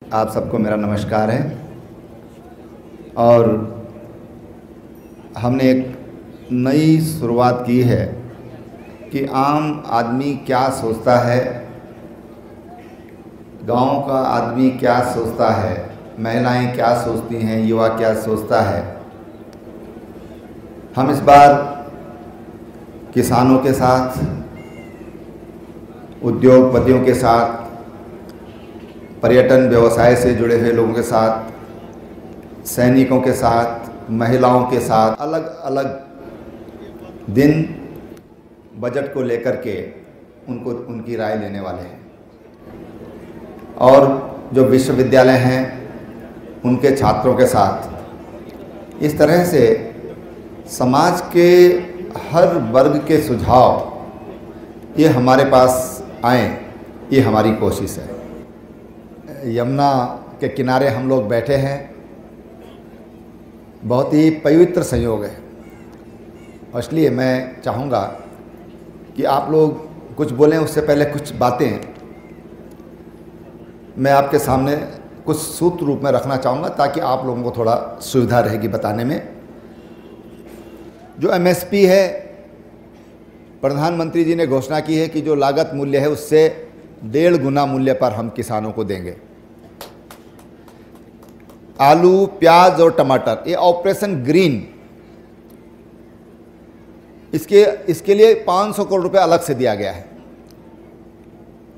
आप सबको मेरा नमस्कार है। और हमने एक नई शुरुआत की है कि आम आदमी क्या सोचता है, गांव का आदमी क्या सोचता है, महिलाएं क्या सोचती हैं, युवा क्या सोचता है। हम इस बार किसानों के साथ, उद्योगपतियों के साथ, पर्यटन व्यवसाय से जुड़े हुए लोगों के साथ, सैनिकों के साथ, महिलाओं के साथ अलग अलग दिन बजट को लेकर के उनकी राय लेने वाले हैं। और जो विश्वविद्यालय हैं उनके छात्रों के साथ इस तरह से समाज के हर वर्ग के सुझाव ये हमारे पास आएँ, ये हमारी कोशिश है। यमुना के किनारे हम लोग बैठे हैं, बहुत ही पवित्र संयोग है। और इसलिए मैं चाहूँगा कि आप लोग कुछ बोलें, उससे पहले कुछ बातें मैं आपके सामने कुछ सूत्र रूप में रखना चाहूँगा ताकि आप लोगों को थोड़ा सुविधा रहेगी बताने में। जो एमएसपी है, प्रधानमंत्री जी ने घोषणा की है कि जो लागत मूल्य है उससे 1.5 गुना मूल्य पर हम किसानों को देंगे। आलू, प्याज और टमाटर, ये ऑपरेशन ग्रीन, इसके लिए 500 करोड़ रुपए अलग से दिया गया है।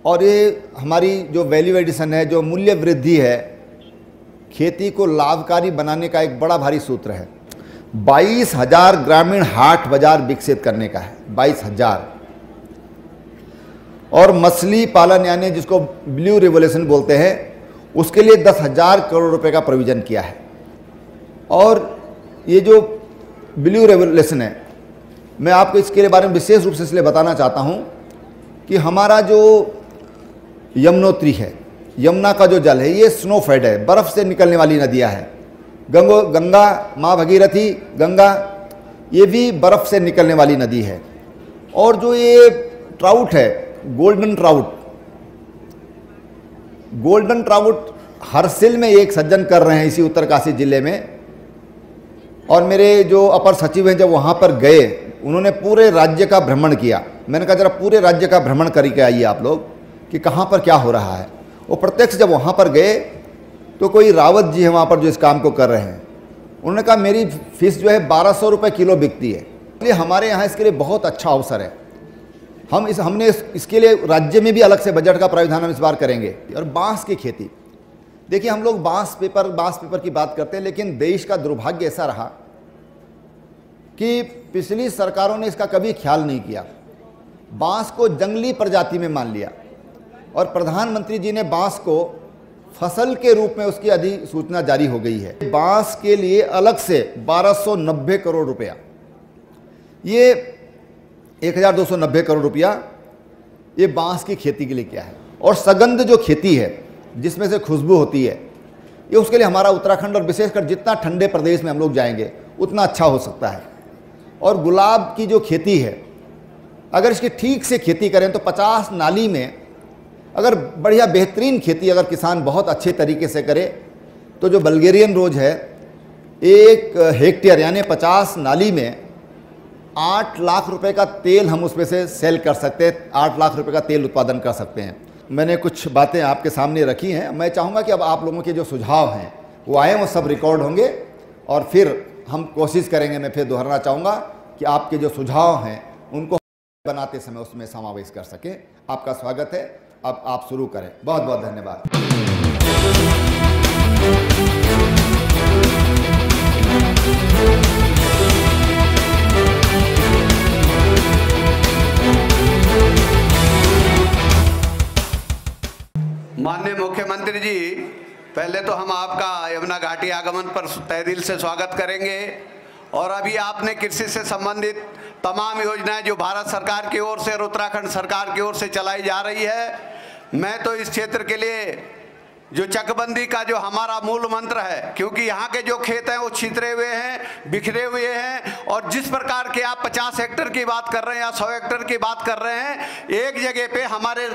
और ये हमारी जो वैल्यू एडिशन है, जो मूल्य वृद्धि है, खेती को लाभकारी बनाने का एक बड़ा भारी सूत्र है। 22,000 ग्रामीण हाट बाजार विकसित करने का है, 22,000। और मछली पालन यानी जिसको ब्लू रेवोल्यूशन बोलते हैं, उसके लिए 10,000 करोड़ रुपए का प्रोविज़न किया है। और ये जो ब्लू रेवोल्यूशन है, मैं आपको इसके बारे में विशेष रूप से इसलिए बताना चाहता हूँ कि हमारा जो यमुनोत्री है, यमुना का जो जल है, ये स्नोफेड है, बर्फ़ से निकलने वाली नदियाँ हैं। गंगा, माँ भगीरथी, गंगा, ये भी बर्फ़ से निकलने वाली नदी है। और जो ये ट्राउट है, गोल्डन ट्राउट हरसिल में एक सज्जन कर रहे हैं इसी उत्तरकाशी ज़िले में। और मेरे जो अपर सचिव हैं जब वहाँ पर गए, उन्होंने पूरे राज्य का भ्रमण किया। मैंने कहा जरा पूरे राज्य का भ्रमण करके आइए आप लोग कि कहाँ पर क्या हो रहा है। वो प्रत्यक्ष जब वहाँ पर गए तो कोई रावत जी है वहाँ पर जो इस काम को कर रहे हैं, उन्होंने कहा मेरी फीस जो है 1200 रुपये किलो बिकती है। इसलिए हमारे यहाँ इसके लिए बहुत अच्छा अवसर है। हमने इसके लिए राज्य में भी अलग से बजट का प्रावधान हम इस बार करेंगे। और बांस की खेती, देखिए हम लोग बांस पेपर की बात करते हैं, लेकिन देश का दुर्भाग्य ऐसा रहा कि पिछली सरकारों ने इसका कभी ख्याल नहीं किया। बांस को जंगली प्रजाति में मान लिया और प्रधानमंत्री जी ने बांस को फसल के रूप में उसकी अधिसूचना जारी हो गई है। बांस के लिए अलग से 1290 करोड़ रुपया, ये 1290 करोड़ रुपया ये बांस की खेती के लिए क्या है। और सगंध जो खेती है जिसमें से खुशबू होती है, ये उसके लिए हमारा उत्तराखंड और विशेषकर जितना ठंडे प्रदेश में हम लोग जाएंगे उतना अच्छा हो सकता है। और गुलाब की जो खेती है, अगर इसकी ठीक से खेती करें तो 50 नाली में अगर बढ़िया बेहतरीन खेती अगर किसान बहुत अच्छे तरीके से करे तो जो बल्गेरियन रोज है, 1 हेक्टेयर यानी 50 नाली में 8 लाख रुपए का तेल हम उसमें से सेल कर सकते हैं, 8 लाख रुपए का तेल उत्पादन कर सकते हैं। मैंने कुछ बातें आपके सामने रखी हैं। मैं चाहूँगा कि अब आप लोगों के जो सुझाव हैं वो आए, वो सब रिकॉर्ड होंगे और फिर हम कोशिश करेंगे। मैं फिर दोहराना चाहूँगा कि आपके जो सुझाव हैं उनको बनाते समय उसमें समावेश कर सकें। आपका स्वागत है। अब आप शुरू करें। बहुत बहुत धन्यवाद। माननीय मुख्यमंत्री जी, पहले तो हम आपका यमुना घाटी आगमन पर तहे दिल से स्वागत करेंगे। और अभी आपने कृषि से संबंधित तमाम योजनाएं जो भारत सरकार की ओर से और उत्तराखंड सरकार की ओर से चलाई जा रही है, मैं तो इस क्षेत्र के लिए जो चकबंदी का जो हमारा मूल मंत्र है, क्योंकि यहाँ के जो खेत हैं वो छितरे हुए हैं, बिखरे हुए हैं, और जिस प्रकार के आप 50 हेक्टेयर की बात कर रहे हैं या 100 हेक्टेयर की बात कर रहे हैं, एक जगह पे हमारे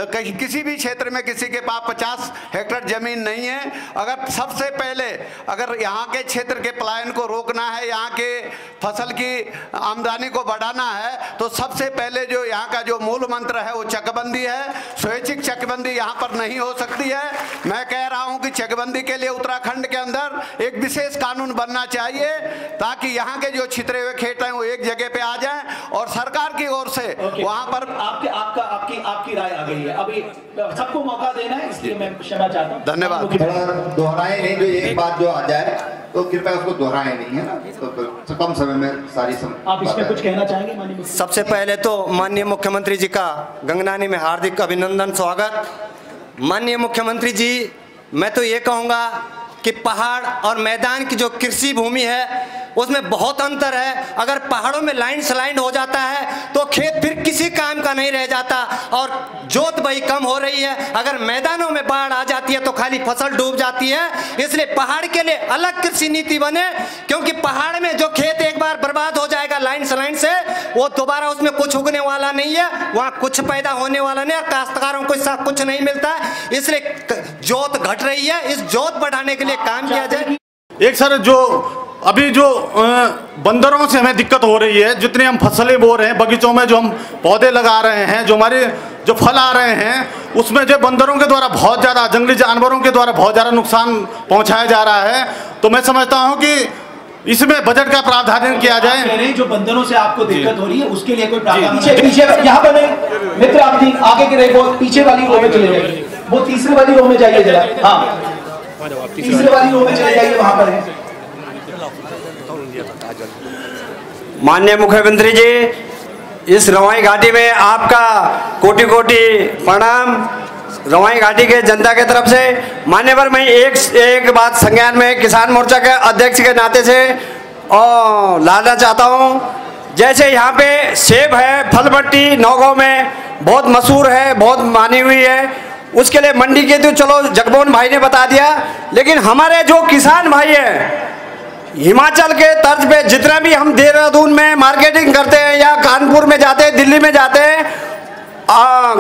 कहीं किसी भी क्षेत्र में किसी के पास 50 हेक्टेयर जमीन नहीं है। अगर सबसे पहले अगर यहाँ के क्षेत्र के पलायन को रोकना है, यहाँ के फसल की आमदनी को बढ़ाना है, तो सबसे पहले जो यहाँ का जो मूल मंत्र है वो चकबंदी है। स्वैच्छिक चकबंदी यहाँ पर नहीं हो सकती है। मैं कह रहा हूं कि चकबंदी के लिए उत्तराखंड के अंदर एक विशेष कानून बनना चाहिए, ताकि यहाँ के जो छितरे हुए खेत हैं वो एक जगह पे आ जाएं, और सरकार की ओर से वहां पर आपकी राय आ गई है। अभी सबको मौका देना है, इसलिए मैं क्षमा चाहता हूं। धन्यवाद। दोहराए नहीं, जो एक बात जो आ जाए तो कृपया उसको दोहराए नहीं, है ना, तो कम समय में सारी आप इसमें कुछ कहना चाहेंगे माननीय? सबसे पहले तो माननीय मुख्यमंत्री जी का गंगनानी में हार्दिक अभिनंदन, स्वागत। माननीय मुख्यमंत्री जी, मैं तो ये कहूँगा कि पहाड़ और मैदान की जो कृषि भूमि है उसमें बहुत अंतर है। अगर पहाड़ों में लैंडस्लाइड हो जाता है तो खेत फिर किसी काम का नहीं रह जाता और जोत बही कम हो रही है। अगर मैदानों में बाढ़ आ जाती है तो खाली फसल डूब जाती है। इसलिए पहाड़ के लिए अलग कृषि नीति बने, क्योंकि पहाड़ में जो खेत एक बार बर्बाद हो जाएगा लैंडस्लाइड से, वो दोबारा उसमें कुछ उगने वाला नहीं है, वहाँ कुछ पैदा होने वाला नहीं, और काश्तकारों को इसका कुछ नहीं मिलता है। इसलिए जोत घट रही है, इस जोत बढ़ाने के लिए काम किया जाए। एक सर, जो अभी जो बंदरों से हमें दिक्कत हो रही है, जितने हम फसलें बो रहे हैं, बगीचों में जो हम पौधे लगा रहे हैं, जो हमारे जो फल आ रहे हैं, उसमें जो बंदरों के द्वारा बहुत ज़्यादा, जंगली जानवरों के द्वारा बहुत ज़्यादा नुकसान पहुंचाया जा रहा है। तो मैं समझता हूं कि इसमें बजट का प्रावधान किया जाए। जो बंदरों से आपको दिक्कत हो रही है उसके लिए कोई प्रावधान? पीछे यहाँ पर नहीं मित्र, आप आगे के रहे, वो पीछे वाली रो में चले जाइए, वो तीसरी वाली रो में जाइए जरा। हाँ, तीसरी वाली रो में चले जाइए, वहां पर है। माननीय मुख्यमंत्री जी, इस रवाई घाटी में आपका कोटि कोटि प्रणाम। रवाई घाटी के जनता के तरफ से मान्यवर, मैं एक बात संज्ञान में किसान मोर्चा के अध्यक्ष के नाते से और लाना चाहता हूँ। जैसे यहाँ पे सेब है, फलभट्टी नौगांव में बहुत मशहूर है, बहुत मानी हुई है, उसके लिए मंडी के तो चलो जगमोहन भाई ने बता दिया, लेकिन हमारे जो किसान भाई हैं हिमाचल के तर्ज पे, जितना भी हम देहरादून में मार्केटिंग करते हैं या कानपुर में जाते हैं, दिल्ली में जाते हैं,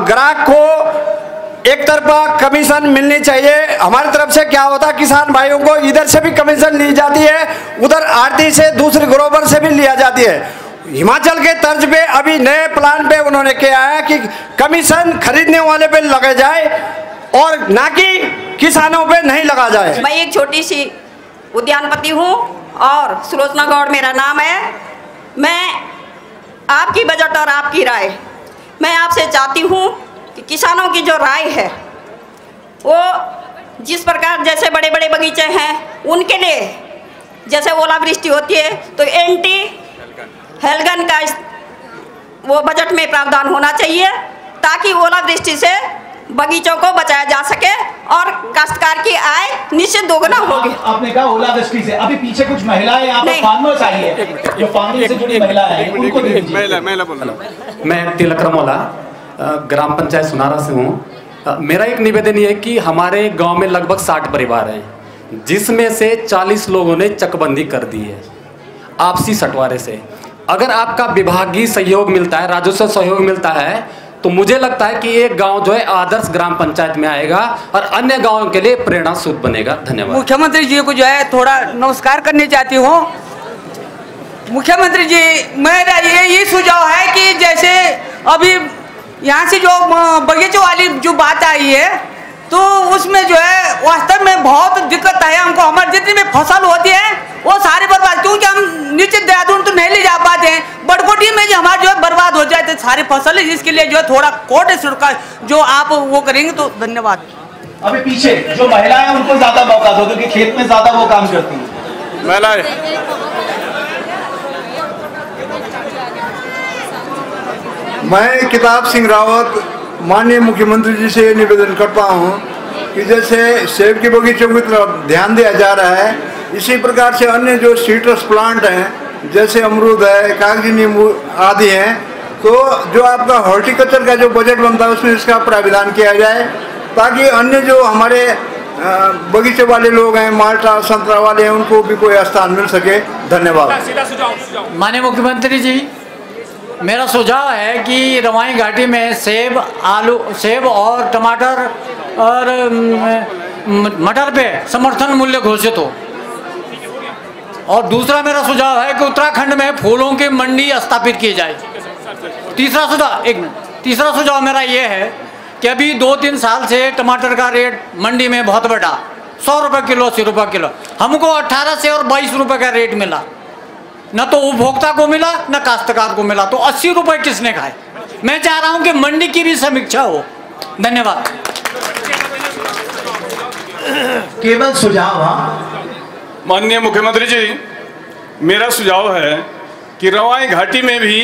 ग्राहक को एक तरफा कमीशन मिलनी चाहिए। हमारी तरफ से क्या होता है, किसान भाइयों को इधर से भी कमीशन ली जाती है, उधर आरती से दूसरे ग्रोवर से भी लिया जाती है। हिमाचल के तर्ज पे अभी नए प्लान पे उन्होंने किया है कि कमीशन खरीदने वाले पे लगा जाए और ना कि किसानों पे नहीं लगा जाए। मैं एक छोटी सी उद्यानपति हूँ और सुलोचना गौड़ मेरा नाम है। मैं आपकी बजट और आपकी राय, मैं आपसे चाहती हूँ कि किसानों की जो राय है वो जिस प्रकार, जैसे बड़े बड़े बगीचे हैं उनके लिए जैसे ओलावृष्टि होती है तो एंटी हेलगन का वो बजट में प्रावधान होना चाहिए, ताकि ओलावृष्टि से बगीचों को बचाया जा सके और काश्तकार की आय निश्चित दोगुना होगी। आपने कहा ओलावृष्टि से, अभी पीछे कुछ महिलाएं यहाँ पर फार्मर्स आई है, जो फार्मिंग से जुड़ी महिलाएं हैं, उनको दे दीजिए। मैं तिलक रमोला ग्राम पंचायत सुनारा से हूँ। मेरा एक निवेदन ये है कि हमारे गांव में लगभग 60 परिवार हैं, जिसमें से 40 लोगों ने चकबंदी कर दी है आपसी सटवारे से। अगर आपका विभागीय सहयोग मिलता है, राजस्व सहयोग मिलता है, तो मुझे लगता है कि एक गांव जो है आदर्श ग्राम पंचायत में आएगा और अन्य गांवों के लिए प्रेरणा स्रोत बनेगा। धन्यवाद। मुख्यमंत्री जी को जो है थोड़ा नमस्कार करनी चाहती हूँ। मुख्यमंत्री जी, मेरा ये सुझाव है कि जैसे अभी यहाँ से जो बगीचों वाली जो बात आई है, तो उसमें जो है वास्तव में बहुत दिक्कत है हमको। हमारी जितनी भी फसल होती है वो सारी बर्बाद, क्योंकि हम नीचे देहरादून तो नहीं ले जा पाते हैं, बड़कोटी में जो हमारे जो है बर्बाद हो जाए तो सारी फसल, इसके लिए जो है थोड़ा कोर्ट का जो आप वो करेंगे तो धन्यवाद। अभी पीछे जो महिलाएं उनको ज्यादा मौका दो, क्योंकि खेत में ज्यादा वो काम करती है महिलाएं। मैं किताब सिंह रावत माननीय मुख्यमंत्री जी से ये निवेदन करता हूँ कि जैसे सेब के बगीचों की तरफ ध्यान दिया जा रहा है, इसी प्रकार से अन्य जो सिट्रस प्लांट हैं, जैसे अमरूद है, कागजी नींबू आदि हैं, तो जो आपका हॉर्टिकल्चर का जो बजट बनता है उसमें इसका प्रावधान किया जाए, ताकि अन्य जो हमारे बगीचे वाले लोग हैं, माल्टा संतरा वाले हैं, उनको भी कोई स्थान मिल सके। धन्यवाद। माननीय मुख्यमंत्री जी, मेरा सुझाव है कि रवाई घाटी में सेब और टमाटर और मटर पे समर्थन मूल्य घोषित हो। और दूसरा मेरा सुझाव है कि उत्तराखंड में फूलों की मंडी स्थापित की जाए। तीसरा सुझाव मेरा ये है कि अभी 2-3 साल से टमाटर का रेट मंडी में बहुत बढ़ा, 100 रुपये किलो, 80 रुपये किलो। हमको 18 से और 22 रुपये का रेट मिला, न तो उपभोक्ता को मिला न काश्तकार को मिला, तो 80 रुपये किसने खाए? मैं चाह रहा हूं कि मंडी की भी समीक्षा हो। धन्यवाद। केवल सुझाव। माननीय मुख्यमंत्री जी, मेरा सुझाव है कि रवाई घाटी में भी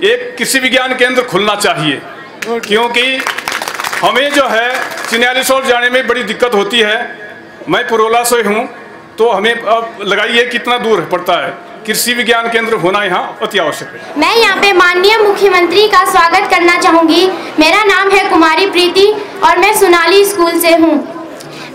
एक कृषि विज्ञान केंद्र खुलना चाहिए, क्योंकि हमें जो है चिन्यालीसौर जाने में बड़ी दिक्कत होती है। मैं पुरोला से हूँ, तो हमें अब लगाइए कितना दूर पड़ता है। कृषि विज्ञान केंद्र होना यहाँ अति आवश्यक है। मैं यहाँ पे माननीय मुख्यमंत्री का स्वागत करना चाहूँगी। मेरा नाम है कुमारी प्रीति और मैं सोनाली स्कूल से हूँ।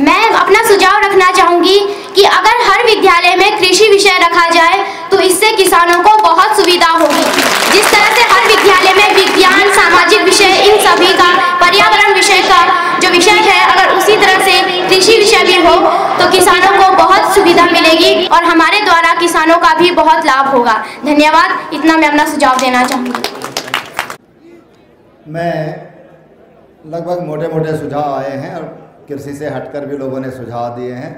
मैं अपना सुझाव रखना चाहूँगी कि अगर हर विद्यालय में कृषि विषय रखा जाए तो इससे किसानों को बहुत सुविधा होगी। जिस तरह से हर विद्यालय में विज्ञान, सामाजिक विषय, इन सभी का, पर्यावरण विषय का जो विषय है, अगर उसी तरह से कृषि विषय भी हो तो किसानों को बहुत सुविधा मिलेगी और हमारे द्वारा किसानों का भी बहुत लाभ होगा। धन्यवाद। इतना मैं अपना सुझाव देना चाहूँगी। मैं लगभग मोटे मोटे सुझाव आए हैं और कृषि से हटकर भी लोगों ने सुझाव दिए हैं।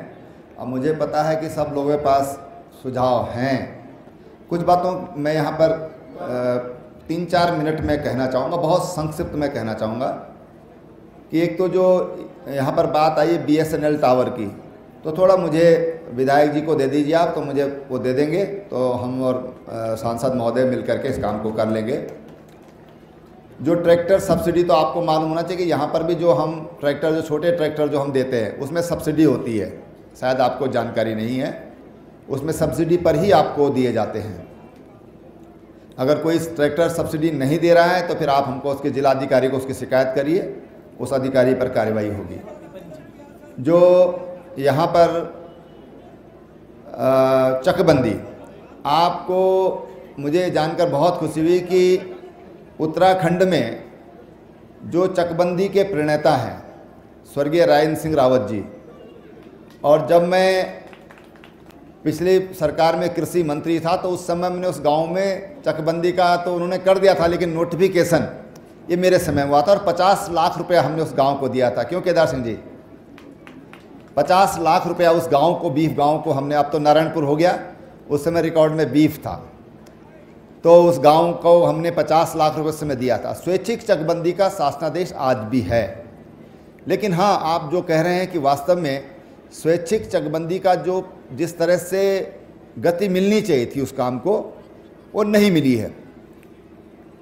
अब मुझे पता है कि सब लोगों के पास सुझाव हैं। कुछ बातों मैं यहाँ पर 3-4 मिनट में कहना चाहूँगा, बहुत संक्षिप्त में कहना चाहूँगा कि एक तो जो यहाँ पर बात आई BSNL टावर की, तो थोड़ा मुझे विधायक जी को दे दीजिए आप, तो मुझे वो दे देंगे तो हम और सांसद महोदय मिल करके इस काम को कर लेंगे। जो ट्रैक्टर सब्सिडी, तो आपको मालूम होना चाहिए कि यहाँ पर भी जो हम ट्रैक्टर, जो छोटे ट्रैक्टर जो हम देते हैं उसमें सब्सिडी होती है, शायद आपको जानकारी नहीं है। उसमें सब्सिडी पर ही आपको दिए जाते हैं। अगर कोई ट्रैक्टर सब्सिडी नहीं दे रहा है तो फिर आप हमको उसके जिलाधिकारी को उसकी शिकायत करिए, उस अधिकारी पर कार्रवाई होगी। जो यहाँ पर चकबंदी, आपको मुझे जानकर बहुत खुशी हुई कि उत्तराखंड में जो चकबंदी के प्रणेता हैं स्वर्गीय राजेंद्र सिंह रावत जी, और जब मैं पिछली सरकार में कृषि मंत्री था तो उस समय मैंने उस गांव में चकबंदी का तो उन्होंने कर दिया था, लेकिन नोटिफिकेशन ये मेरे समय हुआ था और 50 लाख रुपया हमने उस गांव को दिया था। क्यों केदार सिंह जी? 50 लाख रुपया उस गांव को, बीफ गांव को हमने, अब तो नारायणपुर हो गया, उस समय रिकॉर्ड में बीफ था, तो उस गांव को हमने 50 लाख रुपये उस समय दिया था। स्वैच्छिक चकबंदी का शासनादेश आज भी है, लेकिन हाँ, आप जो कह रहे हैं कि वास्तव में स्वैच्छिक चकबंदी का जो जिस तरह से गति मिलनी चाहिए थी उस काम को, वो नहीं मिली है।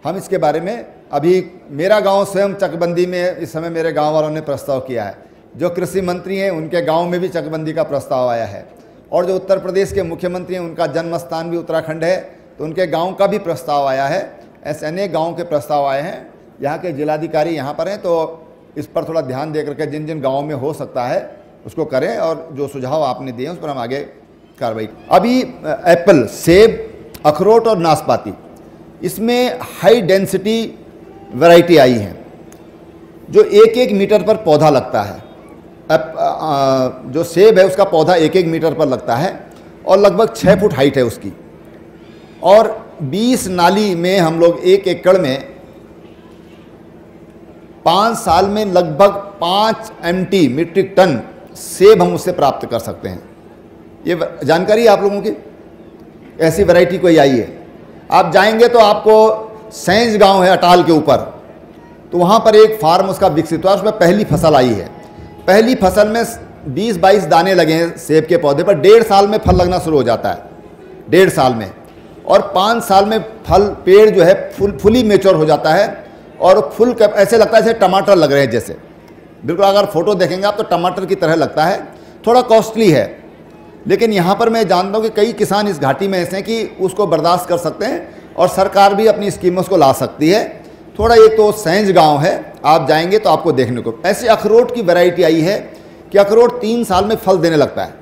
हम इसके बारे में, अभी मेरा गांव स्वयं चकबंदी में इस समय मेरे गांव वालों ने प्रस्ताव किया है, जो कृषि मंत्री हैं उनके गांव में भी चकबंदी का प्रस्ताव आया है, और जो उत्तर प्रदेश के मुख्यमंत्री हैं उनका जन्म स्थान भी उत्तराखंड है तो उनके गांव का भी प्रस्ताव आया है। ऐसे अनेक गाँव के प्रस्ताव आए हैं। यहाँ के जिलाधिकारी यहाँ पर हैं, तो इस पर थोड़ा ध्यान दे करके जिन जिन गाँव में हो सकता है उसको करें, और जो सुझाव आपने दिए उस पर हम आगे कार्रवाई। अभी एप्पल, सेब, अखरोट और नाशपाती, इसमें हाई डेंसिटी वैरायटी आई है जो 1-1 मीटर पर पौधा लगता है। जो सेब है उसका पौधा 1-1 मीटर पर लगता है और लगभग 6 फुट हाइट है उसकी, और 20 नाली में हम लोग 1 एकड़ में 5 साल में लगभग 5 MT मीट्रिक टन सेब हम उससे प्राप्त कर सकते हैं। ये जानकारी आप लोगों की? ऐसी वैरायटी कोई आई है? आप जाएंगे तो आपको सैंज गांव है अटाल के ऊपर, तो वहाँ पर एक फार्म उसका विकसित हुआ, उसमें पहली फसल आई है। पहली फसल में 20-22 दाने लगे हैं सेब के पौधे पर। 1.5 साल में फल लगना शुरू हो जाता है, 1.5 साल में, और 5 साल में फल, पेड़ जो है फुली मेच्योर हो जाता है, और फुल ऐसे लगता है जैसे टमाटर लग रहे हैं, जैसे बिल्कुल अगर फोटो देखेंगे आप तो टमाटर की तरह लगता है। थोड़ा कॉस्टली है, लेकिन यहाँ पर मैं जानता हूँ कि कई किसान इस घाटी में ऐसे हैं कि उसको बर्दाश्त कर सकते हैं, और सरकार भी अपनी स्कीमों को ला सकती है। थोड़ा, एक तो सैंज गांव है, आप जाएंगे तो आपको देखने को ऐसी अखरोट की वैरायटी आई है कि अखरोट 3 साल में फल देने लगता है,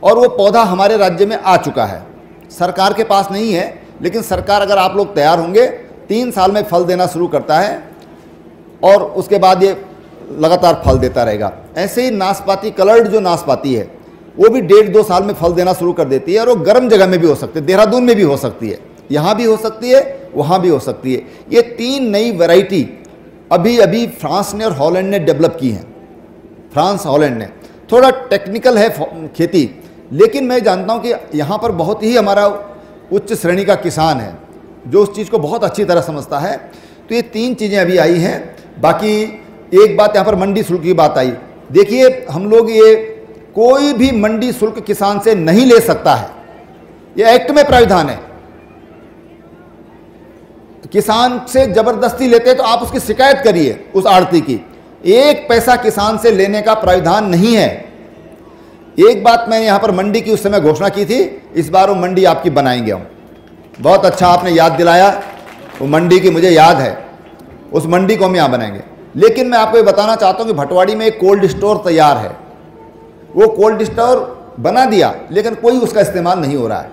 और वो पौधा हमारे राज्य में आ चुका है। सरकार के पास नहीं है, लेकिन सरकार अगर आप लोग तैयार होंगे 3 साल में फल देना शुरू करता है और उसके बाद ये लगातार फल देता रहेगा। ऐसे ही नाशपाती, कलर्ड जो नाशपाती है वो भी 1.5-2 साल में फल देना शुरू कर देती है, और वो गर्म जगह में भी हो सकती है, देहरादून में भी हो सकती है, यहाँ भी हो सकती है, वहाँ भी हो सकती है। ये 3 नई वैरायटी अभी अभी फ्रांस ने और हॉलैंड ने डेवलप की हैं। फ्रांस, हॉलैंड ने। थोड़ा टेक्निकल है खेती, लेकिन मैं जानता हूँ कि यहाँ पर बहुत ही हमारा उच्च श्रेणी का किसान है जो उस चीज़ को बहुत अच्छी तरह समझता है। तो ये 3 चीज़ें अभी आई हैं। बाकी एक बात यहाँ पर मंडी शुल्क की बात आई। देखिए, हम लोग ये कोई भी मंडी शुल्क किसान से नहीं ले सकता है, ये एक्ट में प्राविधान है। किसान से जबरदस्ती लेते हैं तो आप उसकी शिकायत करिए उस आड़ती की। 1 पैसा किसान से लेने का प्राविधान नहीं है। एक बात मैं यहाँ पर मंडी की उस समय घोषणा की थी, इस बार वो मंडी आपकी बनाएंगे हम। बहुत अच्छा आपने याद दिलाया, वो मंडी की मुझे याद है, उस मंडी को हम यहाँ बनाएंगे। लेकिन मैं आपको ये बताना चाहता हूँ कि भटवाड़ी में एक कोल्ड स्टोर तैयार है। वो कोल्ड स्टोर बना दिया, लेकिन कोई उसका इस्तेमाल नहीं हो रहा है,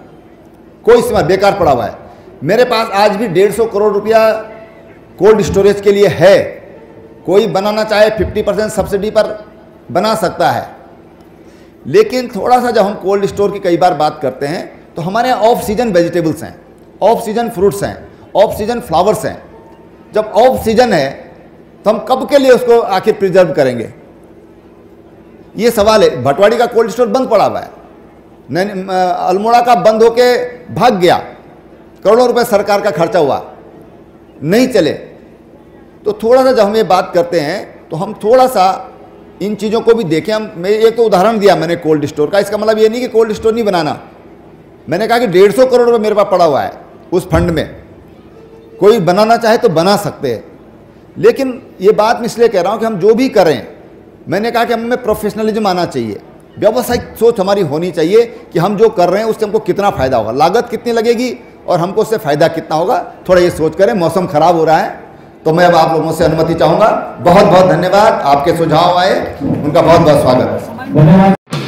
कोई इस्तेमाल, बेकार पड़ा हुआ है। मेरे पास आज भी 150 करोड़ रुपया कोल्ड स्टोरेज के लिए है। कोई बनाना चाहे 50% सब्सिडी पर बना सकता है। लेकिन थोड़ा सा जब हम कोल्ड स्टोर की कई बार बात करते हैं तो हमारे यहाँ ऑफ सीजन वेजिटेबल्स हैं, ऑफ सीजन फ्रूट्स हैं, ऑफ सीजन फ्लावर्स हैं। जब ऑफ सीजन है तो हम कब के लिए उसको आखिर प्रिजर्व करेंगे, ये सवाल है। भटवाड़ी का कोल्ड स्टोर बंद पड़ा हुआ है, अल्मोड़ा का बंद होके भाग गया, करोड़ों रुपए सरकार का खर्चा हुआ, नहीं चले। तो थोड़ा सा जब हम ये बात करते हैं तो हम थोड़ा सा इन चीज़ों को भी देखें। हम, मैं एक तो उदाहरण दिया मैंने कोल्ड स्टोर का, इसका मतलब ये नहीं कि कोल्ड स्टोर नहीं बनाना। मैंने कहा कि 150 करोड़ रुपए मेरे पास पड़ा हुआ है उस फंड में, कोई बनाना चाहे तो बना सकते हैं। लेकिन ये बात मैं इसलिए कह रहा हूँ कि हम जो भी करें, मैंने कहा कि हमें प्रोफेशनलिज्म आना चाहिए, व्यावसायिक सोच हमारी होनी चाहिए कि हम जो कर रहे हैं उससे हमको कितना फ़ायदा होगा, लागत कितनी लगेगी और हमको उससे फ़ायदा कितना होगा, थोड़ा ये सोच करें। मौसम ख़राब हो रहा है तो मैं अब आप लोगों से अनुमति चाहूँगा। बहुत बहुत धन्यवाद, आपके सुझाव आए, उनका बहुत बहुत स्वागत।